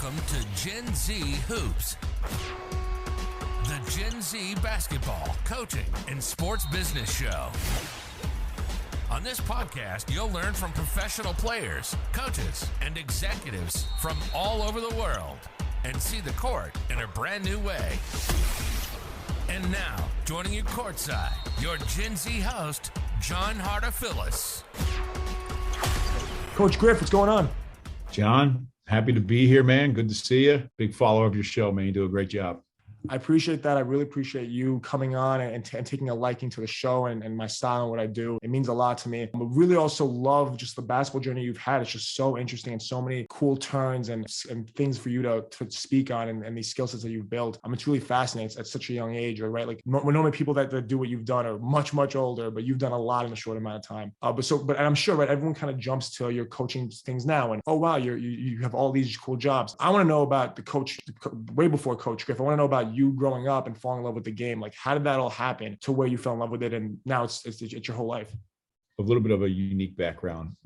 Welcome to Gen Z Hoops, the Gen Z basketball, coaching, and sports business show. On this podcast, you'll learn from professional players, coaches, and executives from all over the world and see the court in a brand new way. And now, joining you courtside, your Gen Z host, John Hartophilus. Coach Griff, what's going on? John, happy to be here, man. Good to see you. Big follower of your show, man. You do a great job. I appreciate that. I really appreciate you coming on and taking a liking to the show and my style and what I do. It means a lot to me. I really also love just the basketball journey you've had. It's just so interesting and so many cool turns and things for you to speak on and these skill sets that you've built. It's really fascinating at such a young age, right? Like normally people that do what you've done are much, much older, but you've done a lot in a short amount of time. But I'm sure, right, everyone kind of jumps to your coaching things now and, oh, wow, you have all these cool jobs. I want to know about the coach way before Coach Griff. I want to know about you growing up and falling in love with the game. Like, how did that all happen to where you fell in love with it? And now it's your whole life. A little bit of a unique background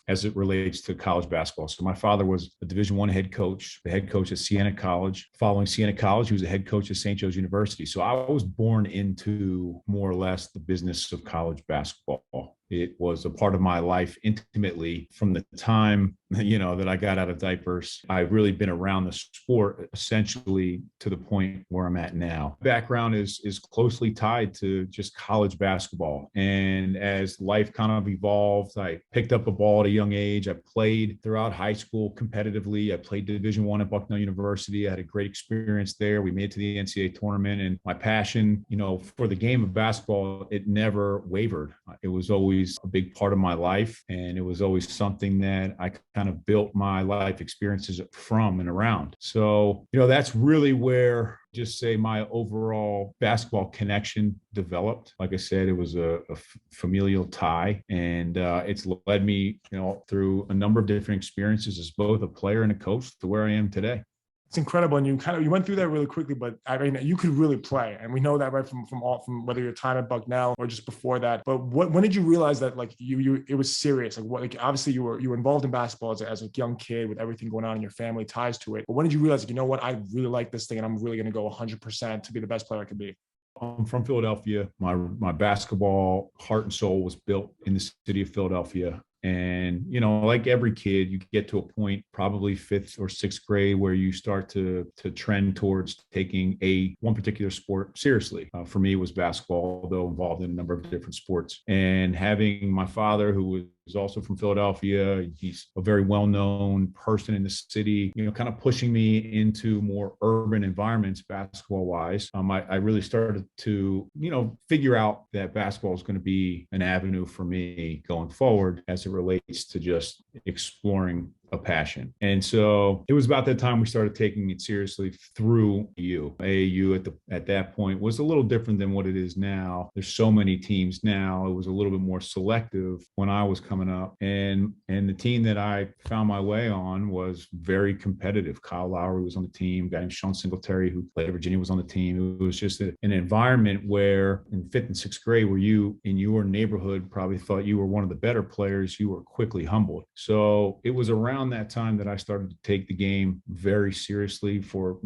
as it relates to college basketball. So my father was a Division I head coach, the head coach at Siena College. Following Siena College, he was a head coach at St. Joe's University. So I was born into more or less the business of college basketball. It was a part of my life intimately from the time, that I got out of diapers. I've really been around the sport essentially to the point where I'm at now. Background is closely tied to just college basketball. And as life kind of evolved, I picked up a ball at a young age. I played throughout high school competitively. I played Division I at Bucknell University. I had a great experience there. We made it to the NCAA tournament, and my passion, for the game of basketball, it never wavered. It was always a big part of my life. And it was always something that I kind of built my life experiences from and around. So, that's really where just say my overall basketball connection developed. Like I said, it was a familial tie, and it's led me, through a number of different experiences as both a player and a coach to where I am today. It's incredible. And you went through that really quickly, but I mean, you could really play. And we know that right from whether your time at Bucknell or just before that. But when did you realize that it was serious? Obviously you were involved in basketball as a young kid with everything going on in your family ties to it. But when did you realize, I really like this thing and I'm really going to go 100% to be the best player I could be? I'm from Philadelphia. My basketball heart and soul was built in the city of Philadelphia. And, like every kid, you get to a point, probably 5th or 6th grade, where you start to trend towards taking one particular sport seriously. For me, it was basketball, although involved in a number of different sports. And having my father, who was also from Philadelphia, he's a very well-known person in the city, kind of pushing me into more urban environments basketball-wise. I really started to, figure out that basketball is going to be an avenue for me going forward as it relates to just exploring a passion. And so it was about that time we started taking it seriously through AAU at that point was a little different than what it is now. There's so many teams now. It was a little bit more selective when I was coming up. And the team that I found my way on was very competitive. Kyle Lowry was on the team. A guy named Sean Singletary, who played at Virginia, was on the team. It was just an environment where in 5th and 6th grade, where you in your neighborhood probably thought you were one of the better players, you were quickly humbled. So it was around that time that I started to take the game very seriously for,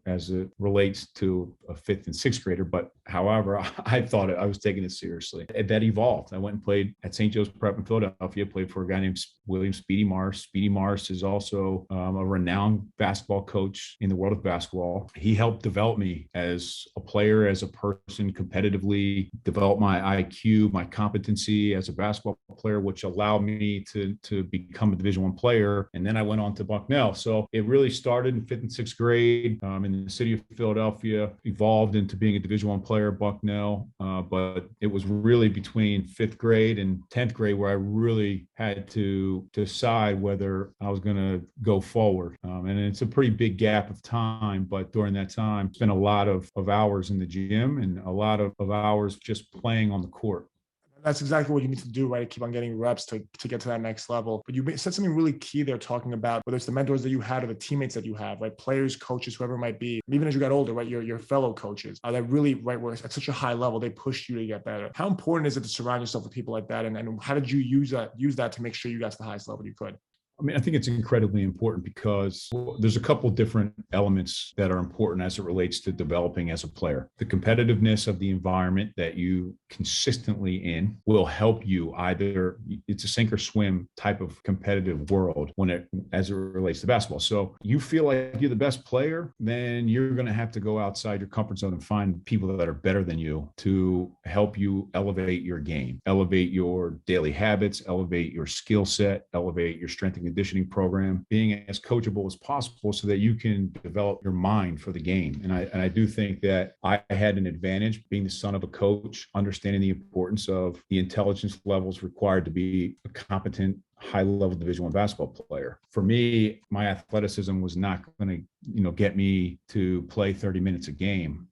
as it relates to a 5th and 6th grader. But however, I thought I was taking it seriously. That evolved. I went and played at St. Joe's Prep in Philadelphia, played for a guy named William Speedy Marsh. Speedy Marsh is also a renowned basketball coach in the world of basketball. He helped develop me as a player, as a person, competitively, develop my IQ, my competency as a basketball player, which allowed me to become a Division I player. And then I went on to Bucknell. So it really started in 5th and 6th grade in the city of Philadelphia, evolved into being a Division I player at Bucknell. But it was really between 5th grade and 10th grade where I really had to decide whether I was going to go forward. And it's a pretty big gap of time. But during that time, spent a lot of hours in the gym and a lot of hours just playing on the court. That's exactly what you need to do, right? Keep on getting reps to get to that next level. But you said something really key there, talking about whether it's the mentors that you had or the teammates that you have, right? Players, coaches, whoever it might be. Even as you got older, right? Your fellow coaches that really, right, were at such a high level, they pushed you to get better. How important is it to surround yourself with people like that? And how did you use that to make sure you got to the highest level you could? I mean, I think it's incredibly important because there's a couple different elements that are important as it relates to developing as a player. The competitiveness of the environment that you consistently in will help you either, it's a sink or swim type of competitive world as it relates to basketball. So you feel like you're the best player, then you're going to have to go outside your comfort zone and find people that are better than you to help you elevate your game, elevate your daily habits, elevate your skill set, elevate your strength and conditioning program, being as coachable as possible so that you can develop your mind for the game. And I do think that I had an advantage being the son of a coach, understanding the importance of the intelligence levels required to be a competent high-level Division I basketball player. For me, my athleticism was not going to, get me to play 30 minutes a game.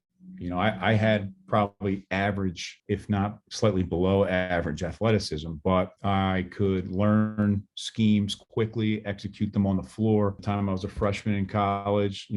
I had probably average, if not slightly below average athleticism, but I could learn schemes quickly, execute them on the floor. The time I was a freshman in college,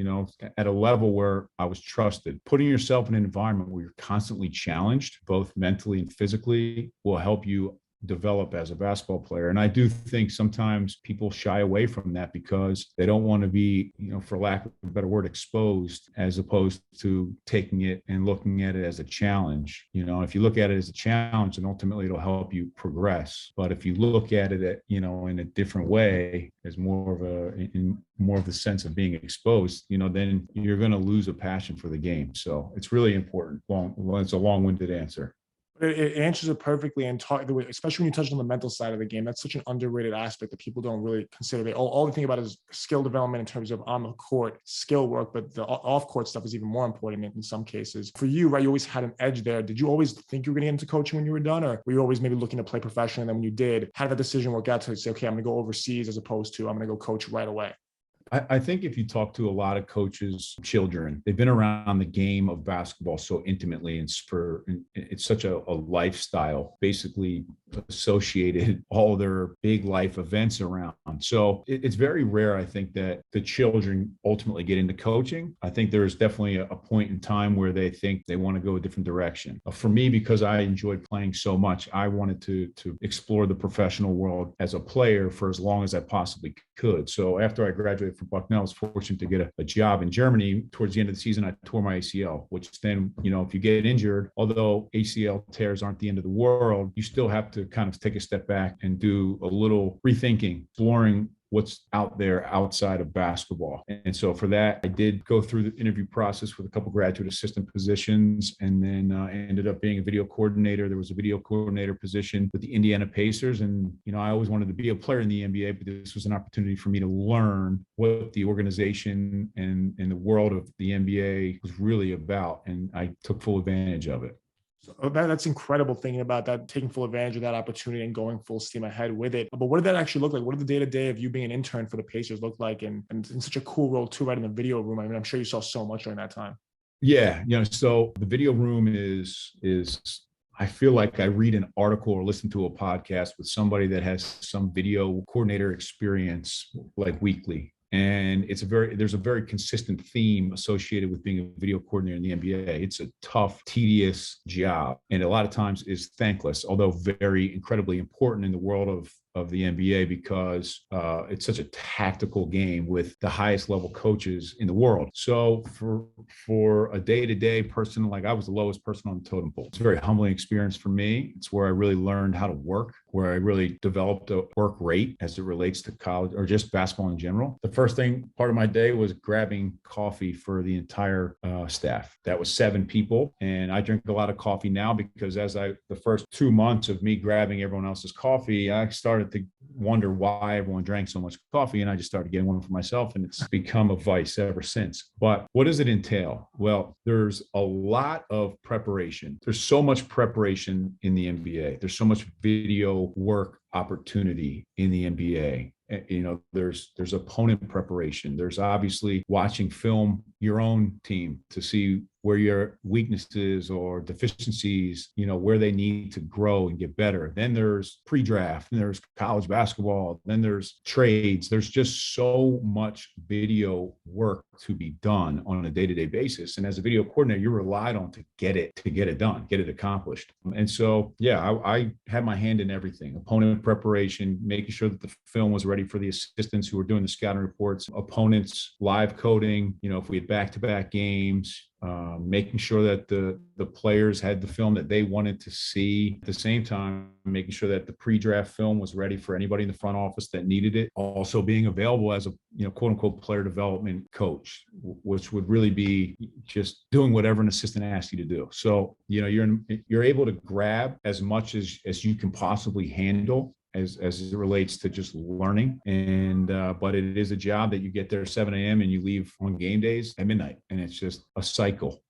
at a level where I was trusted. Putting yourself in an environment where you're constantly challenged, both mentally and physically, will help you develop as a basketball player. And I do think sometimes people shy away from that because they don't want to be, for lack of a better word, exposed, as opposed to taking it and looking at it as a challenge. If you look at it as a challenge, then ultimately it'll help you progress. But if you look at it in a different way, as more of the sense of being exposed, then you're going to lose a passion for the game. So it's really important. It's a long-winded answer. It answers it perfectly, and especially when you touch on the mental side of the game. That's such an underrated aspect that people don't really consider. They all they think about is skill development in terms of on the court skill work, but the off court stuff is even more important in some cases. For you, right, you always had an edge there. Did you always think you were going to get into coaching when you were done, or were you always maybe looking to play professionally? And then when you did, how did that decision work out to say, okay, I'm going to go overseas as opposed to I'm going to go coach right away? I think if you talk to a lot of coaches, children, they've been around the game of basketball so intimately, and it's such a lifestyle, basically associated all their big life events around. So it's very rare, I think, that the children ultimately get into coaching. I think there is definitely a point in time where they think they want to go a different direction. For me, because I enjoyed playing so much, I wanted to explore the professional world as a player for as long as I possibly could. So after I graduated from Bucknell, I was fortunate to get a job in Germany. Towards the end of the season, I tore my ACL, which then, if you get injured, although ACL tears aren't the end of the world, you still have to kind of take a step back and do a little rethinking, exploring what's out there outside of basketball. And so for that, I did go through the interview process with a couple graduate assistant positions, and then ended up being a video coordinator. There was a video coordinator position with the Indiana Pacers. And, I always wanted to be a player in the NBA, but this was an opportunity for me to learn what the organization and the world of the NBA was really about. And I took full advantage of it. So that's incredible, thinking about that, taking full advantage of that opportunity and going full steam ahead with it. But what did that actually look like? What did the day-to-day of you being an intern for the Pacers look like? And in such a cool role too, right in the video room. I mean, I'm sure you saw so much during that time. Yeah. So the video room is I feel like I read an article or listen to a podcast with somebody that has some video coordinator experience, like weekly. And there's a very consistent theme associated with being a video coordinator in the NBA. It's a tough, tedious job, and a lot of times is thankless, although very incredibly important in the world of the NBA, because it's such a tactical game with the highest level coaches in the world. So for a day-to-day person, like I was the lowest person on the totem pole. It's a very humbling experience for me. It's where I really learned how to work, where I really developed a work rate as it relates to college or just basketball in general. The first part of my day was grabbing coffee for the entire staff. That was 7 people. And I drink a lot of coffee now because the first 2 months of me grabbing everyone else's coffee, I started to wonder why everyone drank so much coffee. And I just started getting one for myself, and it's become a vice ever since. But what does it entail? Well, there's a lot of preparation. There's so much preparation in the NBA. There's so much video work opportunity in the NBA. There's opponent preparation. There's obviously watching film your own team to see where your weaknesses or deficiencies, where they need to grow and get better. Then there's pre-draft, and there's college basketball, then there's trades. There's just so much video work to be done on a day-to-day basis. And as a video coordinator, you're relied on to get it done, get it accomplished. And so, I had my hand in everything: opponent preparation, making sure that the film was ready for the assistants who were doing the scouting reports, opponents live coding, if we had back-to-back games, making sure that the players had the film that they wanted to see. At the same time, making sure that the pre-draft film was ready for anybody in the front office that needed it. Also being available as a quote unquote player development coach, which would really be just doing whatever an assistant asks you to do. So you're able to grab as much as you can possibly handle as it relates to just learning. And but it is a job that you get there at 7 a.m. and you leave on game days at midnight, and it's just a cycle.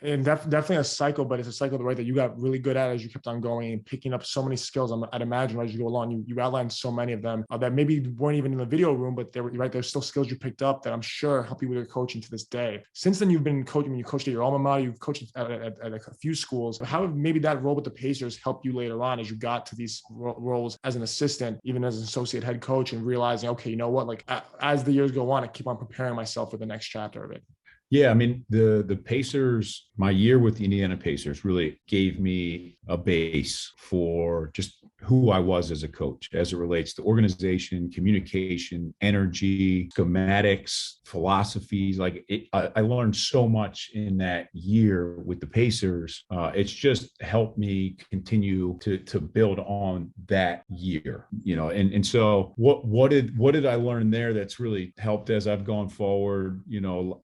And definitely a cycle, but it's a cycle the way that you got really good at as you kept on going and picking up so many skills. I'd imagine as you go along, you outlined so many of them that maybe weren't even in the video room, but there's still skills you picked up that I'm sure help you with your coaching to this day. Since then, you've been coaching. You coached at your alma mater, you've coached at a few schools. How have maybe that role with the Pacers helped you later on as you got to these roles as an assistant, even as an associate head coach, and realizing, okay, you know what, like as the years go on, I keep on preparing myself for the next chapter of it. Yeah, I mean, the Pacers, my year with the Indiana Pacers really gave me a base for just who I was as a coach as it relates to organization, communication, energy, schematics, philosophies. I learned so much in that year with the Pacers. It's just helped me continue to build on that year, and so what did I learn there that's really helped as I've gone forward?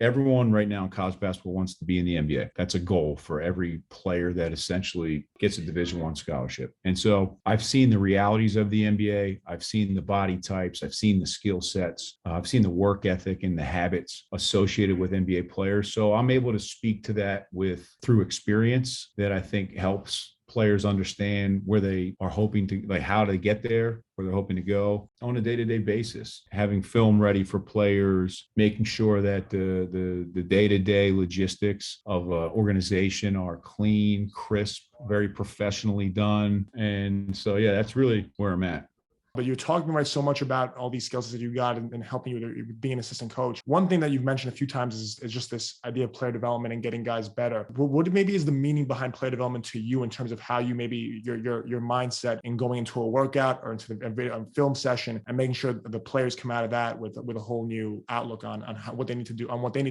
Everyone right now in college basketball wants to be in the NBA. That's a goal for every player that essentially gets a Division I scholarship. And so I've seen the realities of the NBA. I've seen the body types. I've seen the skill sets. I've seen the work ethic and the habits associated with NBA players. So I'm able to speak to that through experience that I think helps players understand where they are hoping to, like how to get there, where they're hoping to go on a day-to-day basis. Having film ready for players, making sure that the day-to-day logistics of an organization are clean, crisp, very professionally done. And so, that's really where I'm at. But you're talking about so much about all these skills that you got and helping you with being an assistant coach. One thing that you've mentioned a few times is just this idea of player development and getting guys better. What maybe is the meaning behind player development to you in terms of how you maybe your mindset in going into a workout or into a film session and making sure that the players come out of that with a whole new outlook on what they need to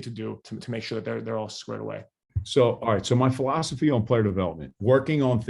do to make sure that they're all squared away? So, all right. So my philosophy on player development, working on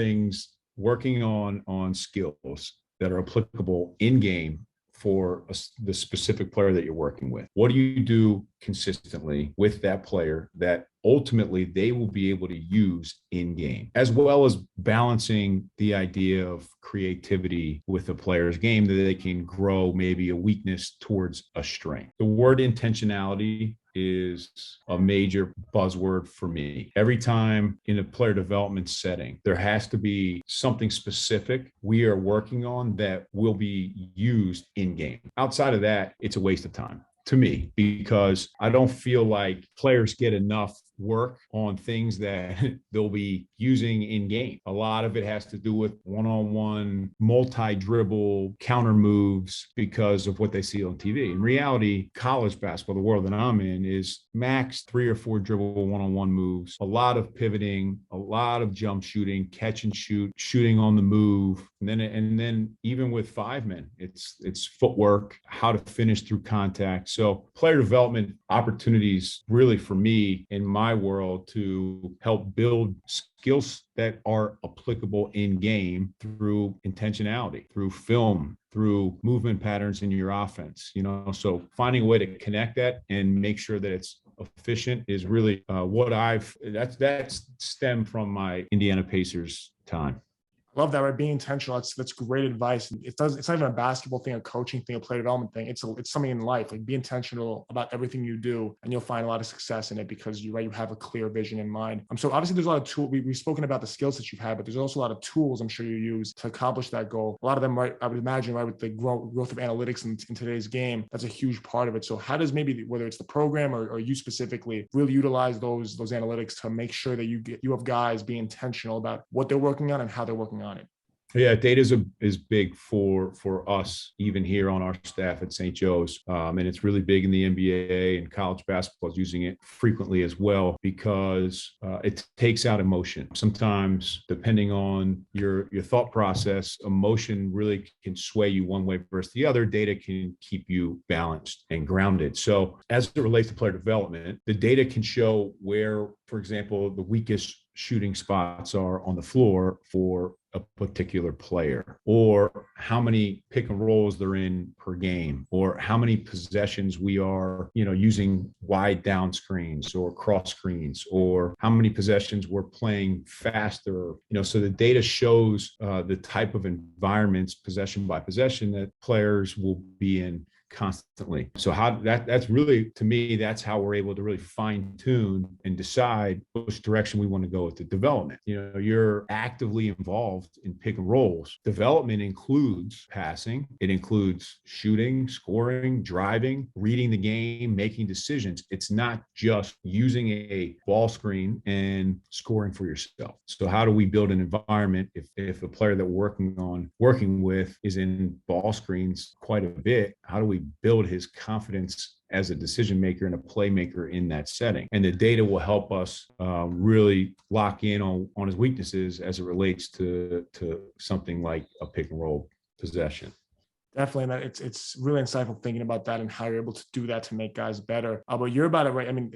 skills that are applicable in game for the specific player that you're working with. What do you do consistently with that player that ultimately they will be able to use in game, as well as balancing the idea of creativity with a player's game that they can grow maybe a weakness towards a strength. The word intentionality is a major buzzword for me. Every time in a player development setting, there has to be something specific we are working on that will be used in game. Outside of that, it's a waste of time to me, because I don't feel like players get enough work on things that they'll be using in game. A lot of it has to do with one-on-one, multi-dribble counter moves because of what they see on TV. In reality, college basketball, the world that I'm in, is max 3 or 4 dribble one-on-one moves, a lot of pivoting, a lot of jump shooting, catch and shoot, shooting on the move. And then even with 5 men, it's footwork, how to finish through contact. So player development opportunities really for me in my world to help build skills that are applicable in game through intentionality, through film, through movement patterns in your offense, so finding a way to connect that and make sure that it's efficient is really that's stemmed from my Indiana Pacers time. Love that, right? Being intentional. That's great advice. It's not even a basketball thing, a coaching thing, a player development thing. It's something in life. Like, be intentional about everything you do, and you'll find a lot of success in it because you have a clear vision in mind. So obviously there's a lot of tools. We've spoken about the skills that you've had, but there's also a lot of tools I'm sure you use to accomplish that goal. A lot of them, right? I would imagine, right, with the growth of analytics in today's game, that's a huge part of it. So how does maybe, whether it's the program or you specifically, really utilize those analytics to make sure that you have guys being intentional about what they're working on and how they're working on it? Yeah, data is big for us, even here on our staff at St. Joe's. And it's really big in the NBA, and college basketball is using it frequently as well, because it takes out emotion. Sometimes, depending on your thought process, emotion really can sway you one way versus the other. Data can keep you balanced and grounded. So as it relates to player development, the data can show where, for example, the weakest shooting spots are on the floor for a particular player, or how many pick and rolls they're in per game, or how many possessions we are, using wide down screens or cross screens, or how many possessions we're playing faster. So the data shows the type of environments, possession by possession, that players will be in constantly. So that's really, to me, that's how we're able to really fine tune and decide which direction we want to go with the development. You're actively involved in pick and rolls. Development includes passing. It includes shooting, scoring, driving, reading the game, making decisions. It's not just using a ball screen and scoring for yourself. So how do we build an environment if a player that we're working with is in ball screens quite a bit? How do we build his confidence as a decision maker and a playmaker in that setting? And the data will help us really lock in on his weaknesses as it relates to something like a pick and roll possession. Definitely. And it's really insightful thinking about that and how you're able to do that to make guys better. But you're about it, right? I mean,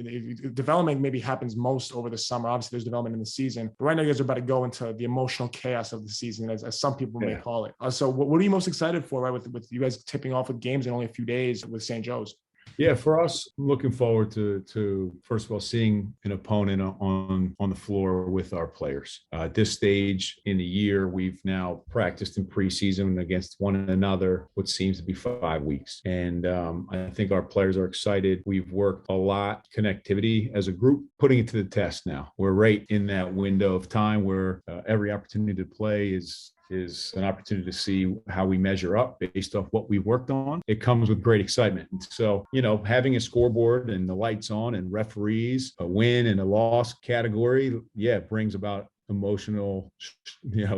development maybe happens most over the summer. Obviously, there's development in the season. But right now, you guys are about to go into the emotional chaos of the season, as some people may call it. So what are you most excited for, right, with you guys tipping off with games in only a few days with St. Joe's? Yeah, for us, I'm looking forward to first of all seeing an opponent on the floor with our players. At this stage in the year, we've now practiced in preseason against one another what seems to be 5 weeks, and I think our players are excited. We've worked a lot, connectivity as a group, putting it to the test now. We're right in that window of time where every opportunity to play is an opportunity to see how we measure up based off what we've worked on. It comes with great excitement. And so, having a scoreboard and the lights on and referees, a win and a loss category, brings about emotional,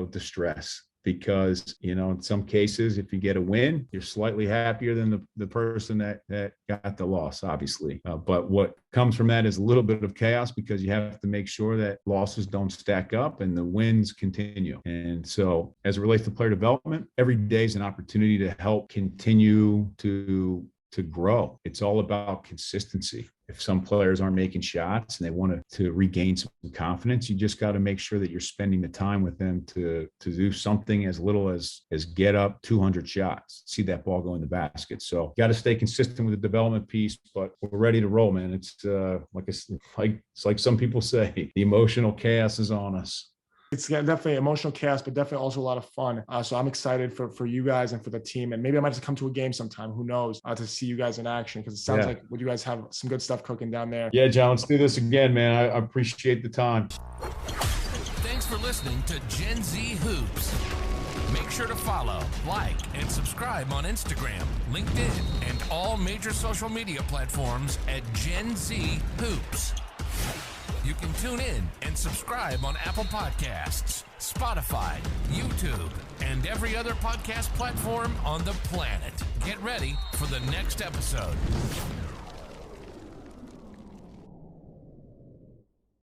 distress. Because, in some cases, if you get a win, you're slightly happier than the person that got the loss, obviously. But what comes from that is a little bit of chaos, because you have to make sure that losses don't stack up and the wins continue. And so as it relates to player development, every day is an opportunity to help continue to grow. It's all about consistency. If some players aren't making shots and they want to regain some confidence, you just got to make sure that you're spending the time with them to do something as little as get up 200 shots, see that ball go in the basket. So got to stay consistent with the development piece, but we're ready to roll, man. It's like some people say, the emotional chaos is on us. It's definitely emotional chaos, but definitely also a lot of fun. So I'm excited for you guys and for the team. And maybe I might just come to a game sometime, who knows, to see you guys in action, because it sounds like you guys have some good stuff cooking down there. Yeah, John, let's do this again, man. I appreciate the time. Thanks for listening to Gen Z Hoops. Make sure to follow, like, and subscribe on Instagram, LinkedIn, and all major social media platforms at Gen Z Hoops. You can tune in and subscribe on Apple Podcasts, Spotify, YouTube, and every other podcast platform on the planet. Get ready for the next episode.